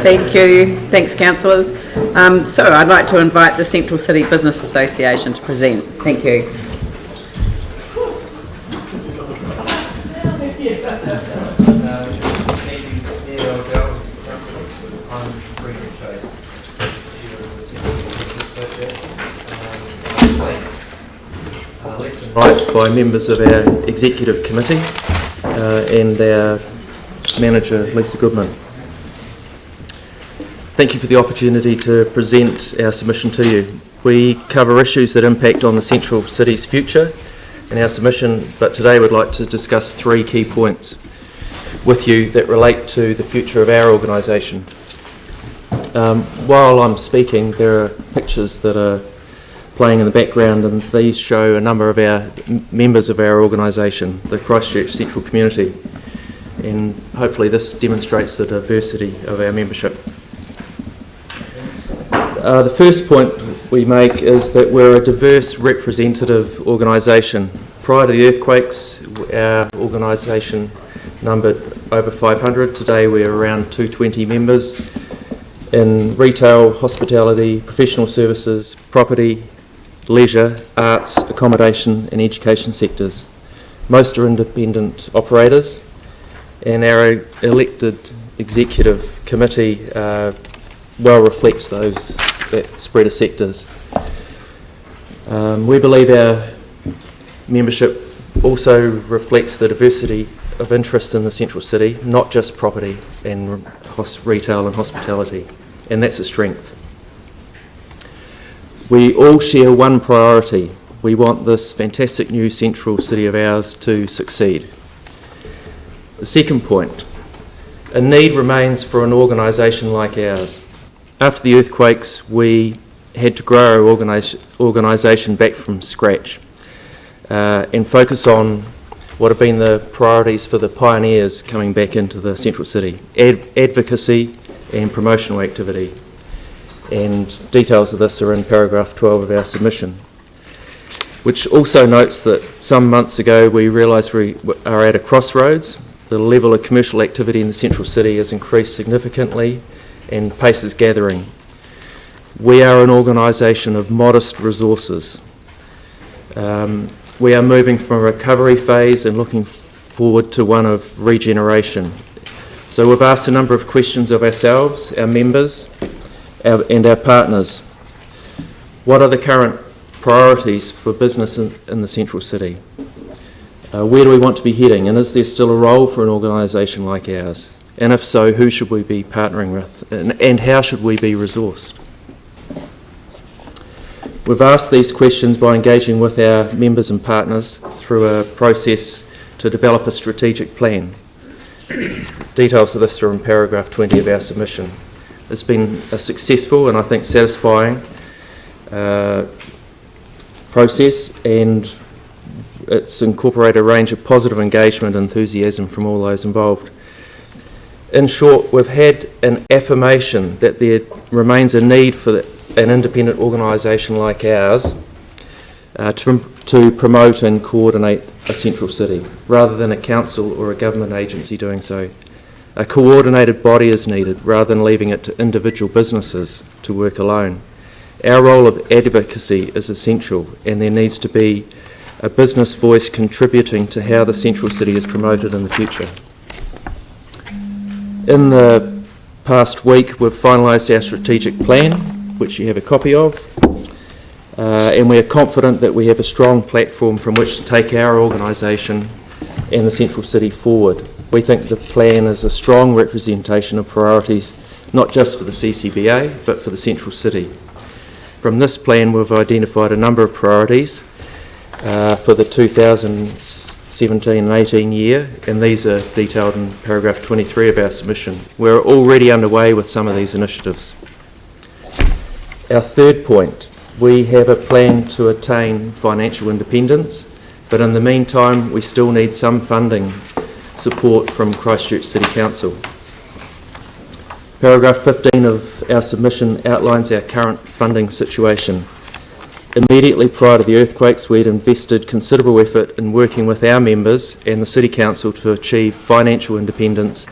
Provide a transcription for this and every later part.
Thank you. Thanks, councillors. So I'd like to invite the Central City Business Association to present. Thank you. Right by members of our executive committee and our manager Lisa Goodman. Thank you for the opportunity to present our submission to you. We cover issues that impact on the Central City's future in our submission, but today we'd like to discuss 3 key points with you that relate to the future of our organisation. While I'm speaking, there are pictures that are playing in the background, and these show a number of our members of our organisation, the Christchurch Central Community, and hopefully this demonstrates the diversity of our membership. The first point we make is that we're a diverse, representative organisation. Prior to the earthquakes, our organisation numbered over 500. Today we're around 220 members in retail, hospitality, professional services, property, leisure, arts, accommodation and education sectors. Most are independent operators, and our elected executive committee well reflects that spread of sectors. We believe our membership also reflects the diversity of interest in the Central City, not just property and retail and hospitality, and that's a strength. We all share one priority. We want this fantastic new Central City of ours to succeed. The second point, a need remains for an organisation like ours. After the earthquakes, we had to grow our organisation back from scratch and focus on what have been the priorities for the pioneers coming back into the Central City: advocacy and promotional activity. And details of this are in paragraph 12 of our submission, which also notes that some months ago we realised we are at a crossroads. The level of commercial activity in the Central City has increased significantly and pace is gathering. We are an organisation of modest resources. We are moving from a recovery phase and looking forward to one of regeneration. So we've asked a number of questions of ourselves, our members, and our partners. What are the current priorities for business in the Central City? Where do we want to be heading, and is there still a role for an organisation like ours? And if so, who should we be partnering with, and how should we be resourced? We've asked these questions by engaging with our members and partners through a process to develop a strategic plan. Details of this are in paragraph 20 of our submission. It's been a successful and I think satisfying process, and it's incorporated a range of positive engagement and enthusiasm from all those involved. In short, we've had an affirmation that there remains a need for an independent organisation like ours to promote and coordinate a Central City, rather than a council or a government agency doing so. A coordinated body is needed rather than leaving it to individual businesses to work alone. Our role of advocacy is essential, and there needs to be a business voice contributing to how the Central City is promoted in the future. In the past week, we've finalised our strategic plan, which you have a copy of, and we are confident that we have a strong platform from which to take our organisation and the Central City forward. We think the plan is a strong representation of priorities, not just for the CCBA, but for the Central City. From this plan, we've identified a number of priorities for the 2017 and 18 year, and these are detailed in paragraph 23 of our submission. We're already underway with some of these initiatives. Our third point, we have a plan to attain financial independence, but in the meantime, we still need some funding support from Christchurch City Council. Paragraph 15 of our submission outlines our current funding situation. Immediately prior to the earthquakes, we had invested considerable effort in working with our members and the City Council to achieve financial independence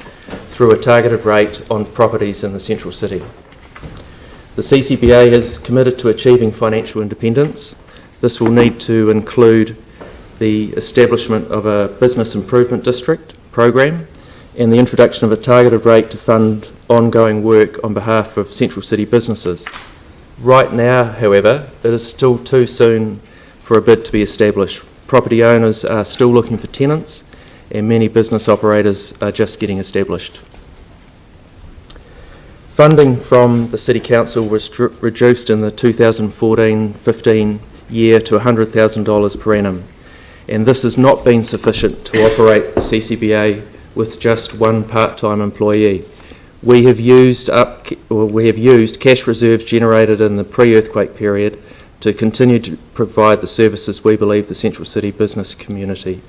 through a targeted rate on properties in the central city. The CCBA is committed to achieving financial independence. This will need to include the establishment of a business improvement district program and the introduction of a targeted rate to fund ongoing work on behalf of central city businesses. Right now, however, it is still too soon for a bid to be established. Property owners are still looking for tenants and many business operators are just getting established. Funding from the City Council was reduced in the 2014-15 year to $100,000 per annum, and this has not been sufficient to operate the CCBA with just one part-time employee. We have used cash reserves generated in the pre-earthquake period to continue to provide the services we believe the Central City business community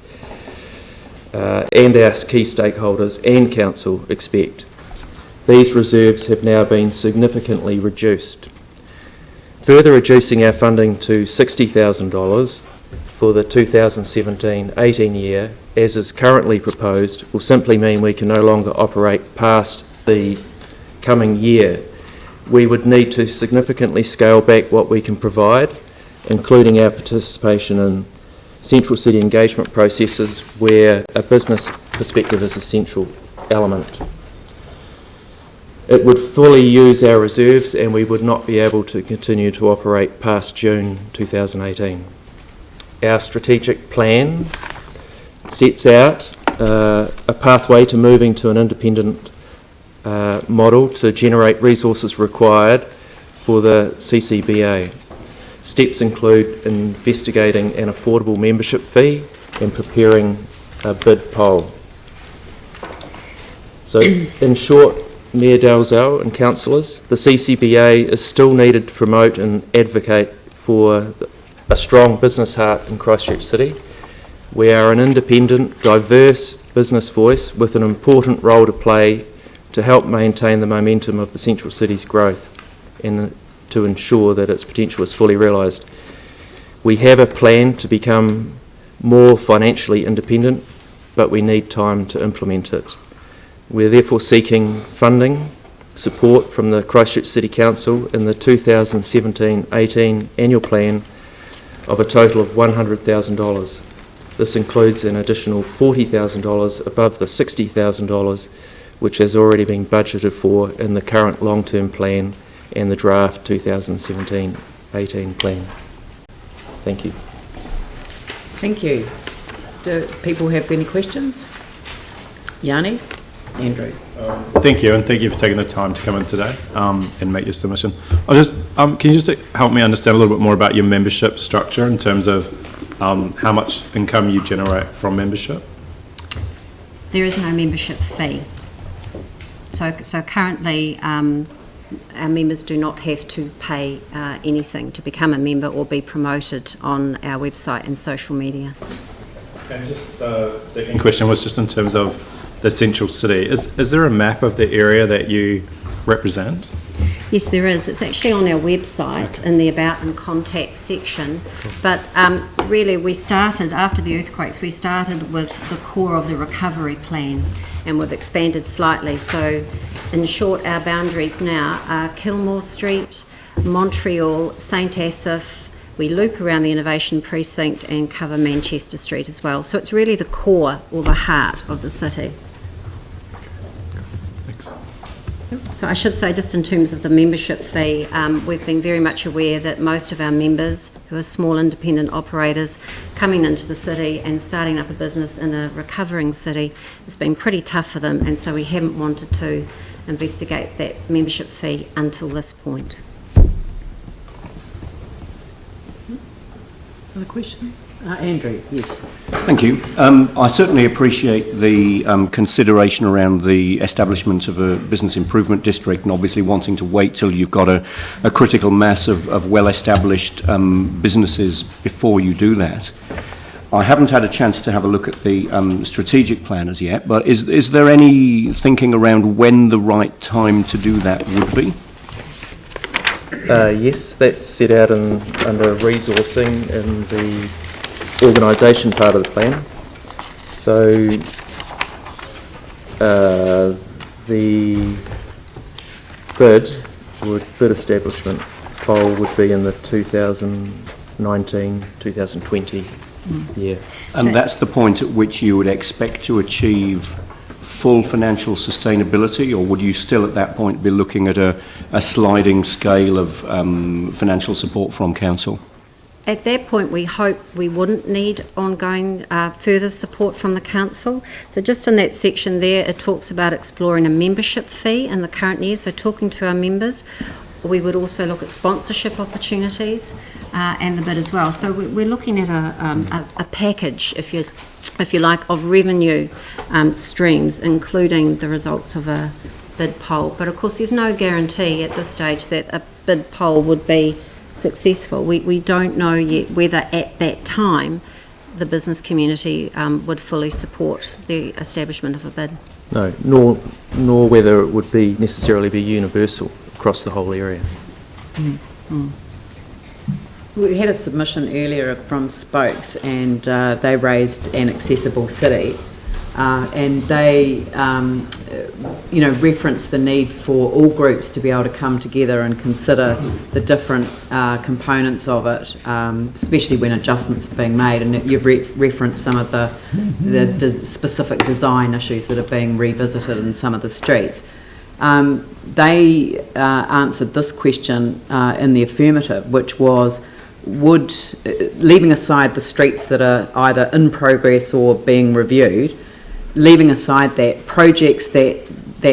and our key stakeholders and Council expect. These reserves have now been significantly reduced. Further reducing our funding to $60,000 for the 2017-18 year, as is currently proposed, will simply mean we can no longer operate past the coming year. We would need to significantly scale back what we can provide, including our participation in central city engagement processes where a business perspective is a central element. It would fully use our reserves and we would not be able to continue to operate past June 2018. Our strategic plan sets out a pathway to moving to an independent model to generate resources required for the CCBA. Steps include investigating an affordable membership fee and preparing a bid poll. So in short, Mayor Dalzell and councillors, the CCBA is still needed to promote and advocate for a strong business heart in Christchurch City. We are an independent, diverse business voice with an important role to play to help maintain the momentum of the Central City's growth and to ensure that its potential is fully realised. We have a plan to become more financially independent, but we need time to implement it. We're therefore seeking funding support from the Christchurch City Council in the 2017-18 annual plan of a total of $100,000. This includes an additional $40,000 above the $60,000 which has already been budgeted for in the current long-term plan and the draft 2017-18 plan. Thank you. Thank you. Do people have any questions? Yanni? Andrew. Thank you, and thank you for taking the time to come in today and make your submission. Can you just help me understand a little bit more about your membership structure in terms of how much income you generate from membership? There is no membership fee. So currently our members do not have to pay anything to become a member or be promoted on our website and social media. And just the second question was just in terms of the Central City. Is there a map of the area that you represent? Yes, there is. It's actually on our website in the About and Contact section. But really we started, after the earthquakes, we started with the core of the recovery plan and we've expanded slightly. So in short, our boundaries now are Kilmore Street, Montreal, St Asaph. We loop around the Innovation Precinct and cover Manchester Street as well. So it's really the core or the heart of the city. Thanks. So I should say, just in terms of the membership fee, we've been very much aware that most of our members who are small independent operators coming into the city and starting up a business in a recovering city, it's been pretty tough for them, and so we haven't wanted to investigate that membership fee until this point. Other questions? Andrew, yes. Thank you. I certainly appreciate the consideration around the establishment of a business improvement district and obviously wanting to wait till you've got a critical mass of well-established businesses before you do that. I haven't had a chance to have a look at the strategic plan as yet, but is there any thinking around when the right time to do that would be? Yes, that's set out under resourcing in the organisation part of the plan. So The bid establishment poll would be in the 2019-2020 year. And that's the point at which you would expect to achieve full financial sustainability, or would you still at that point be looking at a sliding scale of financial support from council? At that point, we hope we wouldn't need ongoing further support from the council. So just in that section there, it talks about exploring a membership fee in the current year, so talking to our members. We would also look at sponsorship opportunities and the bid as well. So we're looking at a package, if you like, of revenue streams, including the results of a bid poll. But of course, there's no guarantee at this stage that a bid poll would be successful. We don't know yet whether at that time the business community would fully support the establishment of a bid. No, nor whether it would be necessarily be universal across the whole area. We had a submission earlier from Spokes, and they raised an accessible city, and they, referenced the need for all groups to be able to come together and consider the different components of it, especially when adjustments are being made. And you've referenced some of the specific design issues that are being revisited in some of the streets. They answered this question in the affirmative, which was, leaving aside the streets that are either in progress or being reviewed, leaving aside that, projects that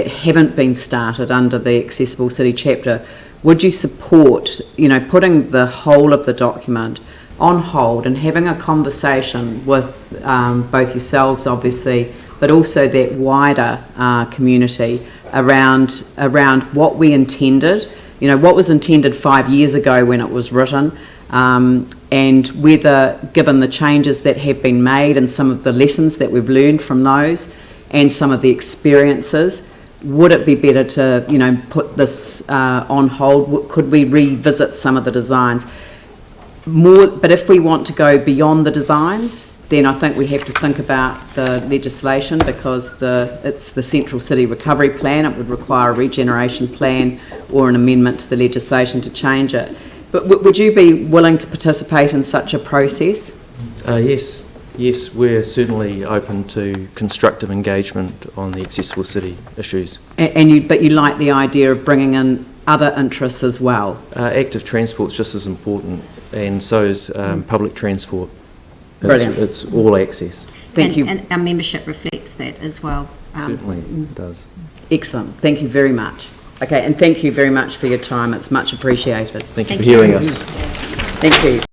haven't been started under the Accessible City chapter, would you support, putting the whole of the document on hold and having a conversation with both yourselves, obviously, but also that wider community around what we intended, what was intended 5 years ago when it was written, and whether, given the changes that have been made and some of the lessons that we've learned from those and some of the experiences, would it be better to, put this on hold? Could we revisit some of the designs? But if we want to go beyond the designs, then I think we have to think about the legislation, because it's the Central City Recovery Plan. It would require a regeneration plan or an amendment to the legislation to change it. But would you be willing to participate in such a process? Yes, we're certainly open to constructive engagement on the accessible city issues. But you like the idea of bringing in other interests as well? Active transport's just as important, and so is public transport. Brilliant. It's all access. Thank you. And our membership reflects that as well. Certainly it does. Excellent. Thank you very much. Okay, and thank you very much for your time. It's much appreciated. Thank you for hearing us. Thank you.